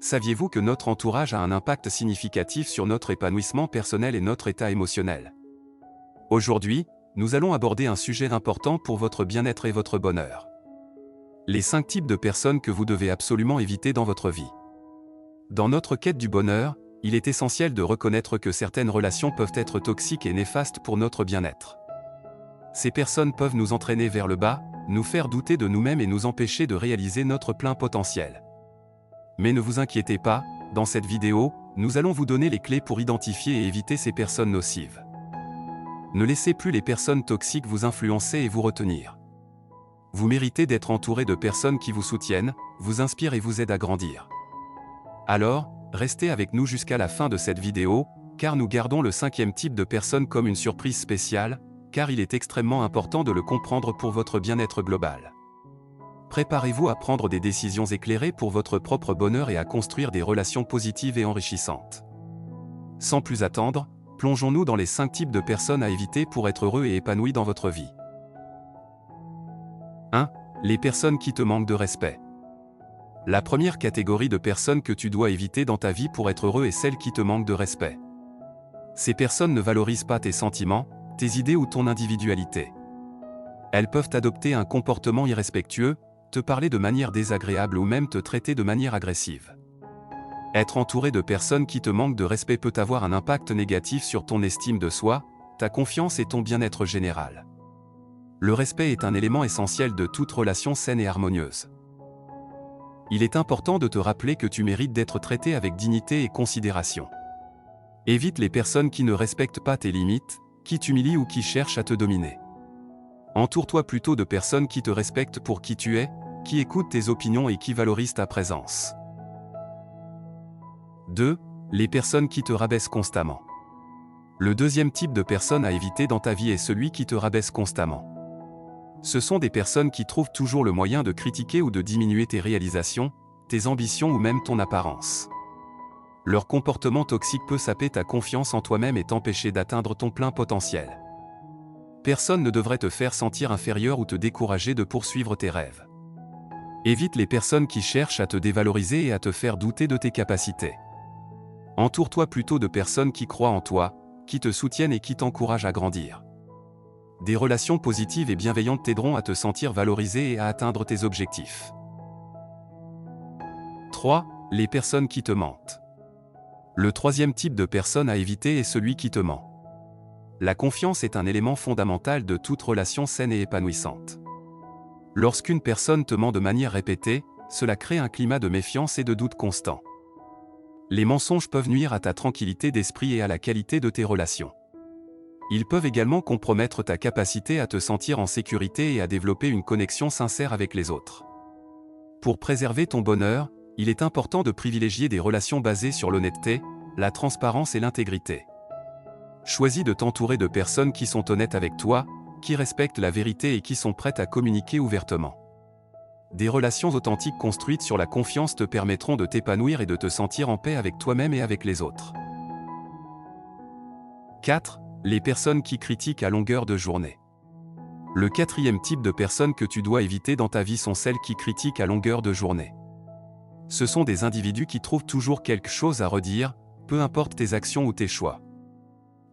Saviez-vous que notre entourage a un impact significatif sur notre épanouissement personnel et notre état émotionnel? Aujourd'hui, nous allons aborder un sujet important pour votre bien-être et votre bonheur. Les 5 types de personnes que vous devez absolument éviter dans votre vie. Dans notre quête du bonheur, il est essentiel de reconnaître que certaines relations peuvent être toxiques et néfastes pour notre bien-être. Ces personnes peuvent nous entraîner vers le bas, nous faire douter de nous-mêmes et nous empêcher de réaliser notre plein potentiel. Mais ne vous inquiétez pas, dans cette vidéo, nous allons vous donner les clés pour identifier et éviter ces personnes nocives. Ne laissez plus les personnes toxiques vous influencer et vous retenir. Vous méritez d'être entouré de personnes qui vous soutiennent, vous inspirent et vous aident à grandir. Alors, restez avec nous jusqu'à la fin de cette vidéo, car nous gardons le 5e type de personne comme une surprise spéciale, car il est extrêmement important de le comprendre pour votre bien-être global. Préparez-vous à prendre des décisions éclairées pour votre propre bonheur et à construire des relations positives et enrichissantes. Sans plus attendre, plongeons-nous dans les 5 types de personnes à éviter pour être heureux et épanoui dans votre vie. 1. Les personnes qui te manquent de respect. La première catégorie de personnes que tu dois éviter dans ta vie pour être heureux est celle qui te manque de respect. Ces personnes ne valorisent pas tes sentiments, tes idées ou ton individualité. Elles peuvent adopter un comportement irrespectueux, te parler de manière désagréable ou même te traiter de manière agressive. Être entouré de personnes qui te manquent de respect peut avoir un impact négatif sur ton estime de soi, ta confiance et ton bien-être général. Le respect est un élément essentiel de toute relation saine et harmonieuse. Il est important de te rappeler que tu mérites d'être traité avec dignité et considération. Évite les personnes qui ne respectent pas tes limites, qui t'humilient ou qui cherchent à te dominer. Entoure-toi plutôt de personnes qui te respectent pour qui tu es, qui écoutent tes opinions et qui valorisent ta présence. 2. Les personnes qui te rabaissent constamment. Le deuxième type de personne à éviter dans ta vie est celui qui te rabaisse constamment. Ce sont des personnes qui trouvent toujours le moyen de critiquer ou de diminuer tes réalisations, tes ambitions ou même ton apparence. Leur comportement toxique peut saper ta confiance en toi-même et t'empêcher d'atteindre ton plein potentiel. Personne ne devrait te faire sentir inférieur ou te décourager de poursuivre tes rêves. Évite les personnes qui cherchent à te dévaloriser et à te faire douter de tes capacités. Entoure-toi plutôt de personnes qui croient en toi, qui te soutiennent et qui t'encouragent à grandir. Des relations positives et bienveillantes t'aideront à te sentir valorisé et à atteindre tes objectifs. 3. Les personnes qui te mentent. Le troisième type de personne à éviter est celui qui te ment. La confiance est un élément fondamental de toute relation saine et épanouissante. Lorsqu'une personne te ment de manière répétée, cela crée un climat de méfiance et de doute constant. Les mensonges peuvent nuire à ta tranquillité d'esprit et à la qualité de tes relations. Ils peuvent également compromettre ta capacité à te sentir en sécurité et à développer une connexion sincère avec les autres. Pour préserver ton bonheur, il est important de privilégier des relations basées sur l'honnêteté, la transparence et l'intégrité. Choisis de t'entourer de personnes qui sont honnêtes avec toi, qui respectent la vérité et qui sont prêtes à communiquer ouvertement. Des relations authentiques construites sur la confiance te permettront de t'épanouir et de te sentir en paix avec toi-même et avec les autres. 4. Les personnes qui critiquent à longueur de journée. Le 4e type de personnes que tu dois éviter dans ta vie sont celles qui critiquent à longueur de journée. Ce sont des individus qui trouvent toujours quelque chose à redire, peu importe tes actions ou tes choix.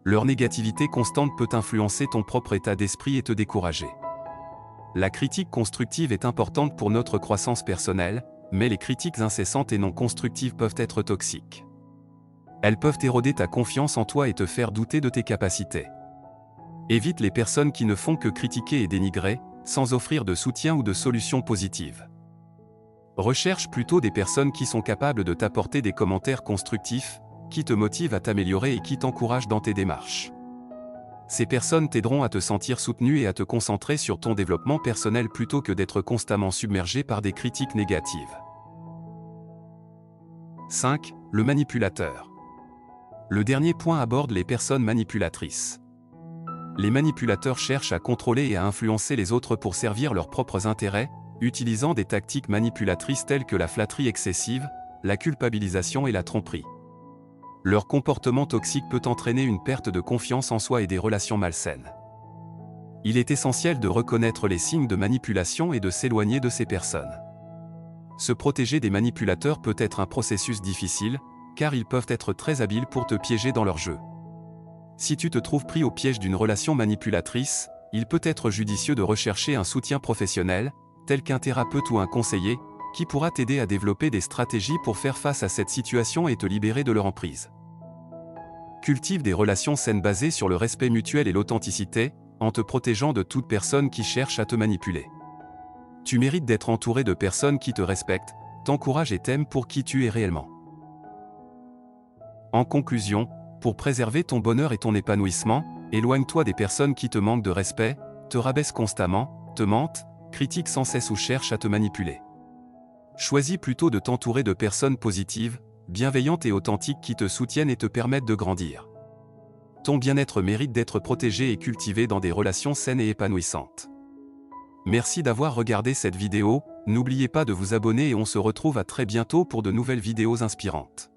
Leur négativité constante peut influencer ton propre état d'esprit et te décourager. La critique constructive est importante pour notre croissance personnelle, mais les critiques incessantes et non constructives peuvent être toxiques. Elles peuvent éroder ta confiance en toi et te faire douter de tes capacités. Évite les personnes qui ne font que critiquer et dénigrer, sans offrir de soutien ou de solutions positives. Recherche plutôt des personnes qui sont capables de t'apporter des commentaires constructifs, qui te motivent à t'améliorer et qui t'encouragent dans tes démarches. Ces personnes t'aideront à te sentir soutenu et à te concentrer sur ton développement personnel plutôt que d'être constamment submergé par des critiques négatives. 5. Le manipulateur. Le dernier point aborde les personnes manipulatrices. Les manipulateurs cherchent à contrôler et à influencer les autres pour servir leurs propres intérêts, utilisant des tactiques manipulatrices telles que la flatterie excessive, la culpabilisation et la tromperie. Leur comportement toxique peut entraîner une perte de confiance en soi et des relations malsaines. Il est essentiel de reconnaître les signes de manipulation et de s'éloigner de ces personnes. Se protéger des manipulateurs peut être un processus difficile, car ils peuvent être très habiles pour te piéger dans leur jeu. Si tu te trouves pris au piège d'une relation manipulatrice, il peut être judicieux de rechercher un soutien professionnel, tel qu'un thérapeute ou un conseiller, qui pourra t'aider à développer des stratégies pour faire face à cette situation et te libérer de leur emprise. Cultive des relations saines basées sur le respect mutuel et l'authenticité, en te protégeant de toute personne qui cherche à te manipuler. Tu mérites d'être entouré de personnes qui te respectent, t'encouragent et t'aiment pour qui tu es réellement. En conclusion, pour préserver ton bonheur et ton épanouissement, éloigne-toi des personnes qui te manquent de respect, te rabaissent constamment, te mentent, critiquent sans cesse ou cherchent à te manipuler. Choisis plutôt de t'entourer de personnes positives, bienveillantes et authentiques qui te soutiennent et te permettent de grandir. Ton bien-être mérite d'être protégé et cultivé dans des relations saines et épanouissantes. Merci d'avoir regardé cette vidéo, n'oubliez pas de vous abonner et on se retrouve à très bientôt pour de nouvelles vidéos inspirantes.